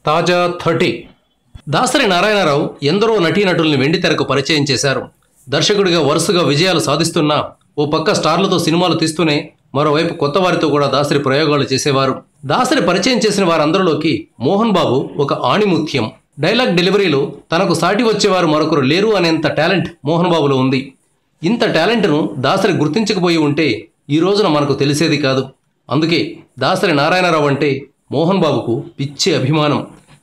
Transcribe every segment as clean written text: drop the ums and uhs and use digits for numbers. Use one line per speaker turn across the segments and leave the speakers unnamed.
తాజా 30 దాసరి నారాయణరావు ఎందరో నటీనటుల్ని వెండితెరకు పరిచయం చేశారు. దర్శకుడిగా వరుసగా విజయాలు సాధిస్తున్నా ఓ పక్క స్టార్లతో సినిమాలు తీస్తూనే మరోవైపు కొత్త వారితో కూడా దాసరి ప్రయోగాలు చేసేవారు. దాసరి పరిచయం చేసిన వారందరిలోకి మోహన్ బాబు ఒక ఆణిముత్యం. డైలాగ్ డెలివరీలో తనకు సాటి వచ్చేవారు మరొకరు లేరు అనేంత టాలెంట్ మోహన్ బాబులో ఉంది. ఇంత టాలెంట్ను దాసరి గుర్తించకపోయి ఉంటే ఈ రోజున మనకు తెలిసేది కాదు. అందుకే దాసరి నారాయణరావు అంటే మోహన్ బాబుకు పిచ్చి అభిమానం.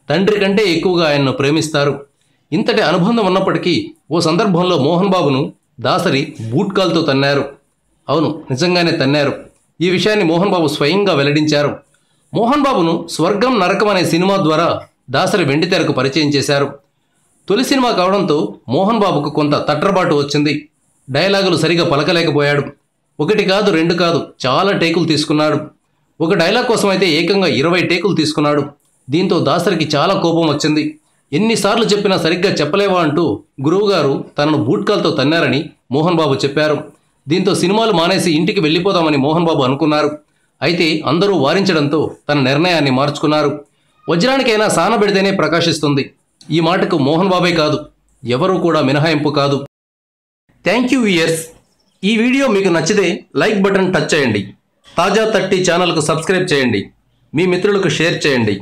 తండ్రి కంటే ఎక్కువగా ఆయన్ను ప్రేమిస్తారు. ఇంతటి అనుబంధం ఉన్నప్పటికీ ఓ సందర్భంలో మోహన్ బాబును దాసరి బూట్కాల్తో తన్నారు. అవును, నిజంగానే తన్నారు. ఈ విషయాన్ని మోహన్ బాబు స్వయంగా వెల్లడించారు. మోహన్ బాబును స్వర్గం నరకం అనే సినిమా ద్వారా దాసరి వెండితెరకు పరిచయం చేశారు. తొలి సినిమా కావడంతో మోహన్ బాబుకు కొంత తట్రబాటు వచ్చింది. డైలాగులు సరిగా పలకలేకపోయాడు. ఒకటి కాదు, రెండు కాదు, చాలా టేకులు తీసుకున్నాడు. ఒక డైలాగ్ కోసం అయితే ఏకంగా 20 టేకులు తీసుకున్నాడు. దీంతో దాసరికి చాలా కోపం వచ్చింది. ఎన్నిసార్లు చెప్పినా సరిగ్గా చెప్పలేవా అంటూ గురువుగారు తనను బూట్కాల్తో తన్నారని మోహన్ బాబు చెప్పారు. దీంతో సినిమాలు మానేసి ఇంటికి వెళ్ళిపోదామని మోహన్ బాబు అనుకున్నారు. అయితే అందరూ వారించడంతో తన నిర్ణయాన్ని మార్చుకున్నారు. వజ్రానికైనా సానబెడితేనే ప్రకాశిస్తుంది. ఈ మాటకు మోహన్ బాబే కాదు, ఎవరూ కూడా మినహాయింపు కాదు. Thank you viewers. ఈ వీడియో మీకు నచ్చితే లైక్ బటన్ టచ్ చేయండి. తాజా 30 ఛానల్కు సబ్స్క్రైబ్ చేయండి. మీ మిత్రులకు షేర్ చేయండి.